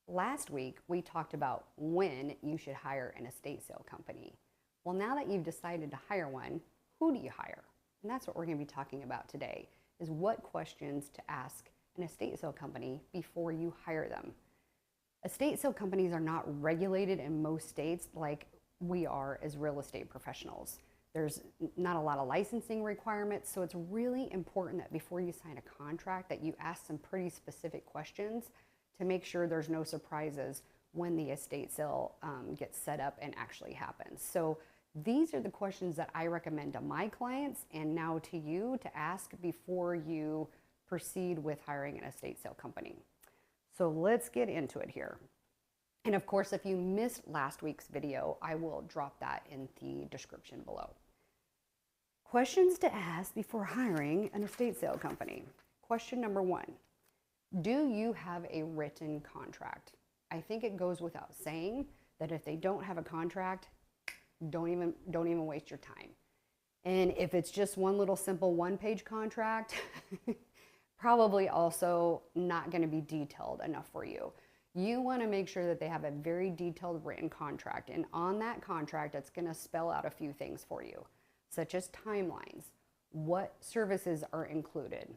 Last week, we talked about when you should hire an estate sale company. Well, now that you've decided to hire one, who do you hire? And that's what we're going to be talking about today, is what questions to ask an estate sale company before you hire them. Estate sale companies are not regulated in most states like we are as real estate professionals. There's not a lot of licensing requirements, so it's really important that before you sign a contract that you ask some pretty specific questions to make sure there's no surprises when the estate sale gets set up and actually happens. So these are the questions that I recommend to my clients and now to you to ask before you proceed with hiring an estate sale company. So let's get into it here. And of course, if you missed last week's video, I will drop that in the description below. Questions to ask before hiring an estate sale company. Question number one, do you have a written contract? I think it goes without saying that if they don't have a contract, don't even waste your time. And if it's just one little simple one-page contract, probably also not going to be detailed enough for you. You want to make sure that they have a very detailed written contract. And on that contract, it's going to spell out a few things for you, such as timelines, what services are included,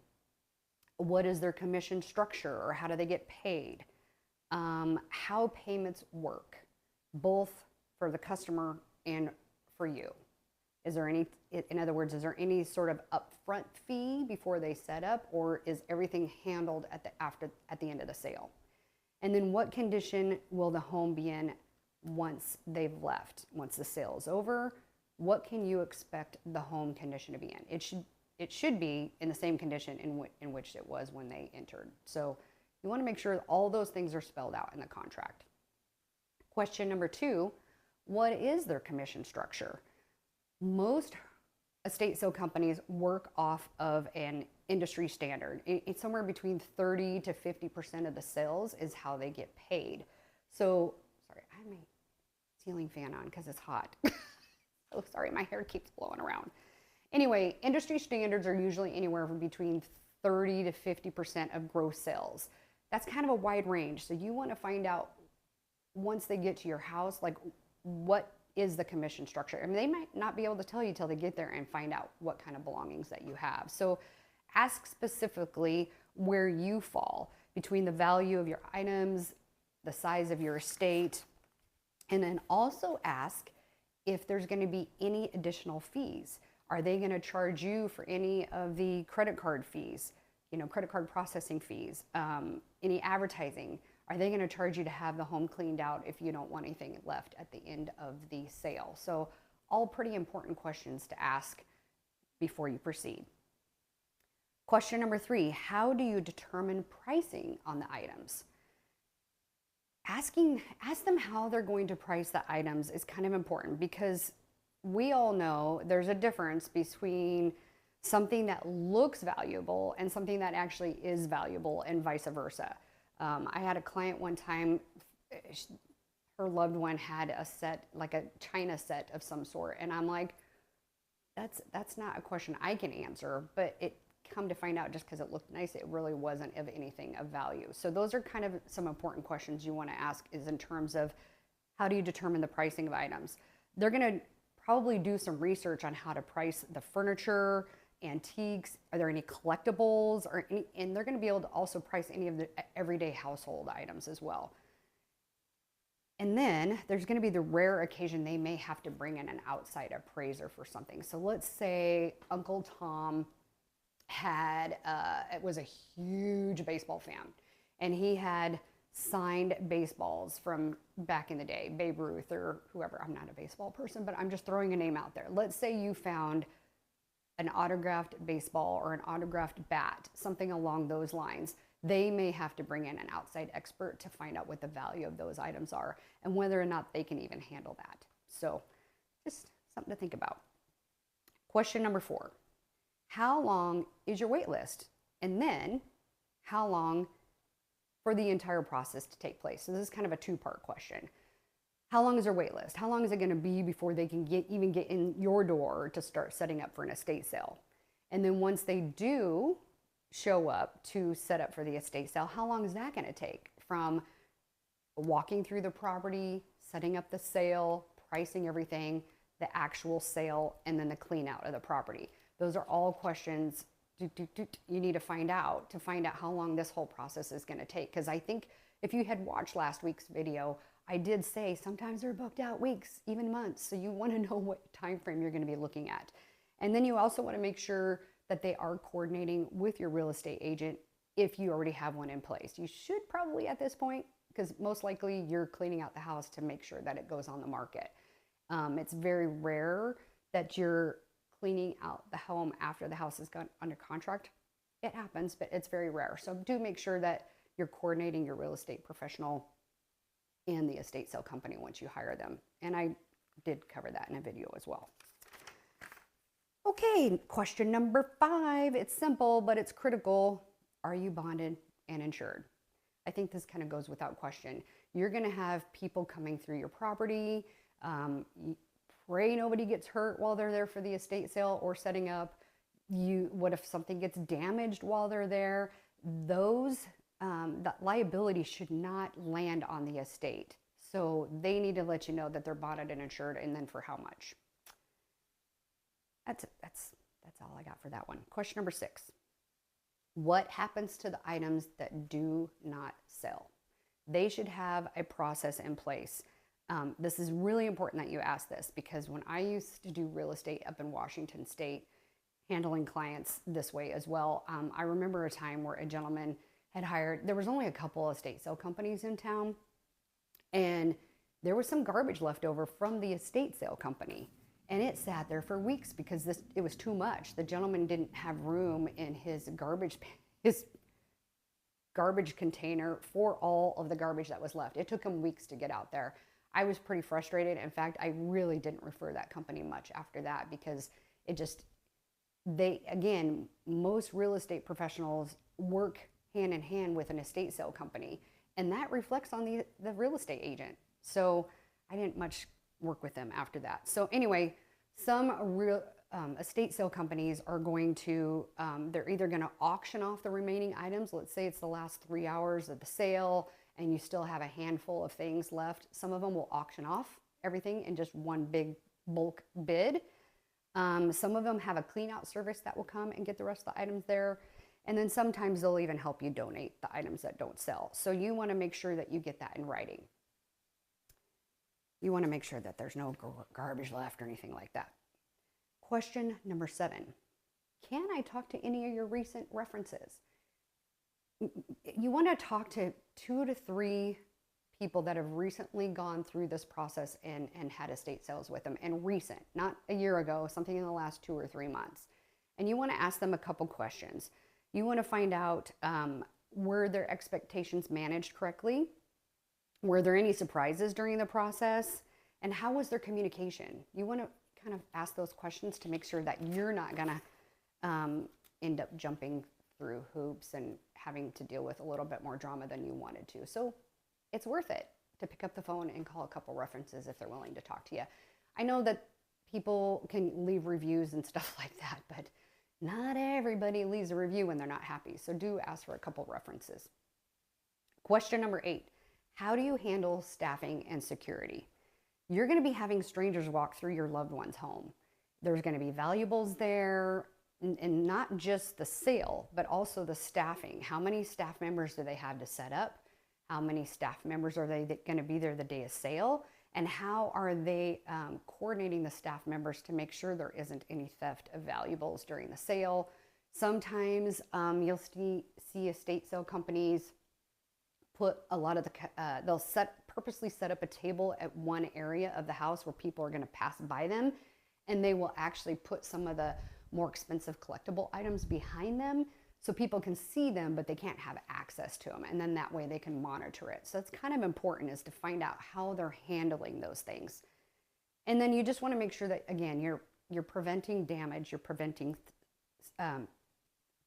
what is their commission structure or how do they get paid, how payments work, both for the customer and for you. Is there any, in other words, is there any sort of upfront fee before they set up, or is everything handled at the end of the sale? And then what condition will the home be in once they've left? Once the sale is over, what can you expect the home condition to be in? It should be in the same condition in which it was when they entered. So you want to make sure all those things are spelled out in the contract. Question number two, what is their commission structure? Most estate sale companies work off of an industry standard. It's somewhere between 30 to 50% of the sales is how they get paid. So, sorry, I have my ceiling fan on because it's hot. Oh, sorry, my hair keeps blowing around. Anyway, industry standards are usually anywhere from between 30 to 50% of gross sales. That's kind of a wide range. So you want to find out once they get to your house, like what is the commission structure? I mean, they might not be able to tell you till they get there and find out what kind of belongings that you have. So ask specifically where you fall between the value of your items, the size of your estate, and then also ask if there's going to be any additional fees. Are they going to charge you for any of the credit card fees, credit card processing fees, any advertising? Are they going to charge you to have the home cleaned out if you don't want anything left at the end of the sale? So all pretty important questions to ask before you proceed. Question number three, how do you determine pricing on the items? Ask them how they're going to price the items is kind of important because we all know there's a difference between something that looks valuable and something that actually is valuable and vice versa. I had a client one time, her loved one had a set, like a china set of some sort. And I'm like, that's not a question I can answer, but it come to find out just because it looked nice, it really wasn't of anything of value. So those are kind of some important questions you want to ask is in terms of how do you determine the pricing of items? They're going to probably do some research on how to price the furniture, antiques, are there any collectibles or any, and they're going to be able to also price any of the everyday household items as well. And then there's going to be the rare occasion they may have to bring in an outside appraiser for something. So let's say Uncle Tom was a huge baseball fan and he had signed baseballs from back in the day, Babe Ruth or whoever. I'm not a baseball person, but I'm just throwing a name out there. Let's say you found an autographed baseball or an autographed bat, something along those lines. They may have to bring in an outside expert to find out what the value of those items are and whether or not they can even handle that. So just something to think about. Question number four, how long is your wait list? And then how long for the entire process to take place? So this is kind of a two-part question. How long is their wait list? How long is it going to be before they can even get in your door to start setting up for an estate sale? And then once they do show up to set up for the estate sale, how long is that going to take from walking through the property, setting up the sale, pricing everything, the actual sale, and then the clean out of the property. Those are all questions you need to find out how long this whole process is going to take. Because I think if you had watched last week's video, I did say sometimes they're booked out weeks, even months. So you want to know what time frame you're going to be looking at. And then you also want to make sure that they are coordinating with your real estate agent if you already have one in place. You should probably at this point, because most likely you're cleaning out the house to make sure that it goes on the market. It's very rare that you're cleaning out the home after the house has gone under contract. It happens, but it's very rare. So do make sure that you're coordinating your real estate professional and the estate sale company once you hire them. And I did cover that in a video as well. Okay, question number 5. It's simple, but it's critical. Are you bonded and insured? I think this kind of goes without question. You're going to have people coming through your property. Pray nobody gets hurt while they're there for the estate sale or setting up. What if something gets damaged while they're there? That liability should not land on the estate. So they need to let you know that they're bonded and insured, and then for how much. That's all I got for that one. Question number 6. What happens to the items that do not sell? They should have a process in place. This is really important that you ask this, because when I used to do real estate up in Washington State, handling clients this way as well, I remember a time where a gentleman had hired, there was only a couple of estate sale companies in town, and there was some garbage left over from the estate sale company. And it sat there for weeks because it was too much. The gentleman didn't have room in his garbage container for all of the garbage that was left. It took him weeks to get out there. I was pretty frustrated. In fact, I really didn't refer that company much after that, because most real estate professionals work hand in hand with an estate sale company, and that reflects on the real estate agent. So I didn't much work with them after that. So anyway, some real estate sale companies are going to, they're either going to auction off the remaining items. Let's say it's the last 3 hours of the sale and you still have a handful of things left. Some of them will auction off everything in just one big bulk bid. Some of them have a clean out service that will come and get the rest of the items there. And then sometimes they'll even help you donate the items that don't sell. So you want to make sure that you get that in writing. You want to make sure that there's no garbage left or anything like that. Question number 7. Can I talk to any of your recent references? You want to talk to 2 to 3 people that have recently gone through this process and had estate sales with them, and recent, not a year ago, something in the last 2 or 3 months. And you want to ask them a couple questions. You want to find out, were their expectations managed correctly? Were there any surprises during the process? And how was their communication? You want to kind of ask those questions to make sure that you're not going to end up jumping through hoops and having to deal with a little bit more drama than you wanted to. So it's worth it to pick up the phone and call a couple references if they're willing to talk to you. I know that people can leave reviews and stuff like that, but not everybody leaves a review when they're not happy. So do ask for a couple references. Question number 8. How do you handle staffing and security? You're going to be having strangers walk through your loved one's home. There's going to be valuables there, and not just the sale, but also the staffing. How many staff members do they have to set up? How many staff members are they going to be there the day of sale? And how are they coordinating the staff members to make sure there isn't any theft of valuables during the sale? Sometimes you'll see estate sale companies put a lot of they'll purposely set up a table at one area of the house where people are going to pass by them, and they will actually put some of the more expensive collectible items behind them so people can see them, but they can't have access to them, and then that way they can monitor it. So it's kind of important, is to find out how they're handling those things. And then you just want to make sure that, again, you're preventing damage, you're preventing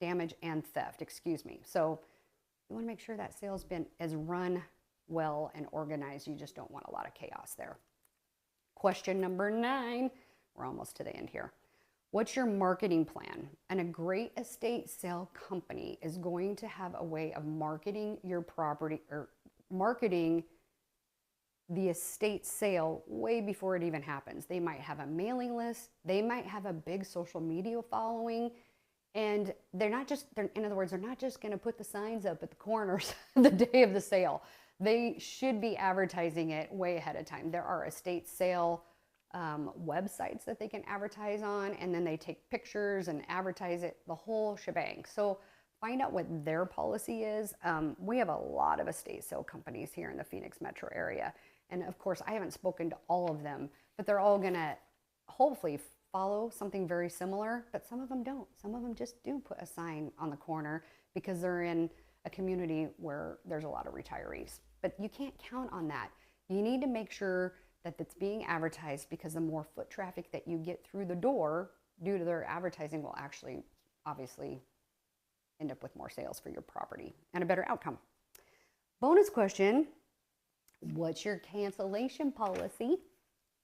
damage and theft, excuse me. So you want to make sure that sale's been as run well and organized. You just don't want a lot of chaos there. Question number 9. We're almost to the end here. What's your marketing plan? And a great estate sale company is going to have a way of marketing your property, or marketing the estate sale way before it even happens. They might have a mailing list. They might have a big social media following. And in other words, they're not just going to put the signs up at the corners the day of the sale. They should be advertising it way ahead of time. There are estate sale websites that they can advertise on, and then they take pictures and advertise it, the whole shebang. So find out what their policy is. We have a lot of estate sale companies here in the Phoenix metro area. And of course, I haven't spoken to all of them, but they're all going to hopefully follow something very similar, but some of them don't. Some of them just do put a sign on the corner because they're in a community where there's a lot of retirees. But you can't count on that. You need to make sure that it's being advertised, because the more foot traffic that you get through the door due to their advertising will actually obviously end up with more sales for your property and a better outcome. Bonus question: what's your cancellation policy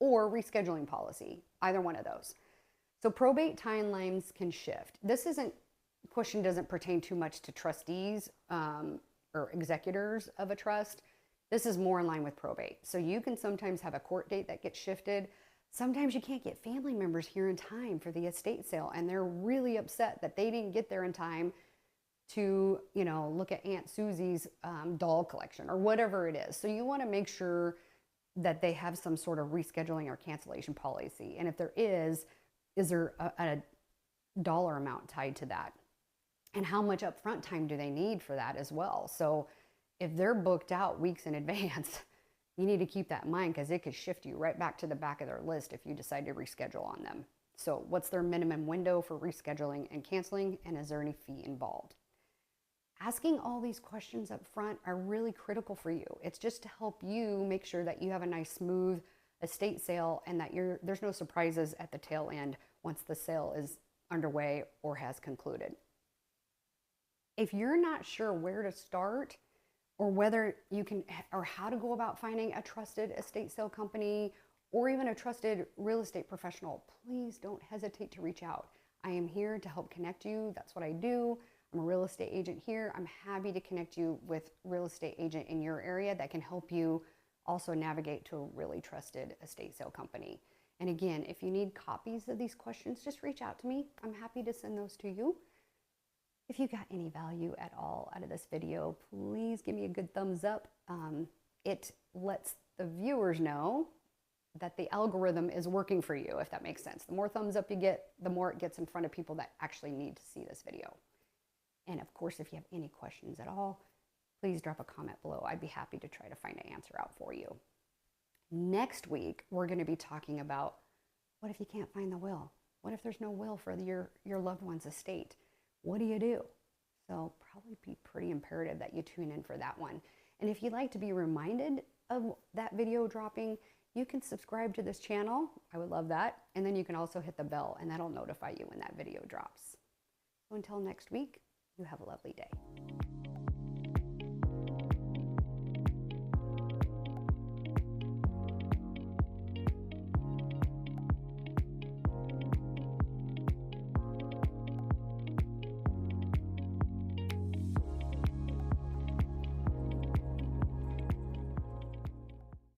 or rescheduling policy? Either one of those. So probate timelines can shift. This question doesn't pertain too much to trustees or executors of a trust. This is more in line with probate. So you can sometimes have a court date that gets shifted. Sometimes you can't get family members here in time for the estate sale, and they're really upset that they didn't get there in time to, look at Aunt Susie's doll collection or whatever it is. So you want to make sure that they have some sort of rescheduling or cancellation policy. And if there is there a dollar amount tied to that? And how much upfront time do they need for that as well? So if they're booked out weeks in advance, you need to keep that in mind, because it could shift you right back to the back of their list if you decide to reschedule on them. So what's their minimum window for rescheduling and canceling, and is there any fee involved? Asking all these questions up front are really critical for you. It's just to help you make sure that you have a nice, smooth estate sale, and that there's no surprises at the tail end once the sale is underway or has concluded. If you're not sure where to start, or whether you can, or how to go about finding a trusted estate sale company or even a trusted real estate professional, please don't hesitate to reach out. I am here to help connect you. That's what I do. I'm a real estate agent here. I'm happy to connect you with a real estate agent in your area that can help you also navigate to a really trusted estate sale company. And again, if you need copies of these questions, just reach out to me. I'm happy to send those to you. If you got any value at all out of this video, please give me a good thumbs up. It lets the viewers know that the algorithm is working for you, if that makes sense. The more thumbs up you get, the more it gets in front of people that actually need to see this video. And of course, if you have any questions at all, please drop a comment below. I'd be happy to try to find an answer out for you. Next week, we're going to be talking about, what if you can't find the will? What if there's no will for your loved one's estate? What do you do? So probably be pretty imperative that you tune in for that one. And if you'd like to be reminded of that video dropping, you can subscribe to this channel. I would love that. And then you can also hit the bell, and that'll notify you when that video drops. So until next week, you have a lovely day.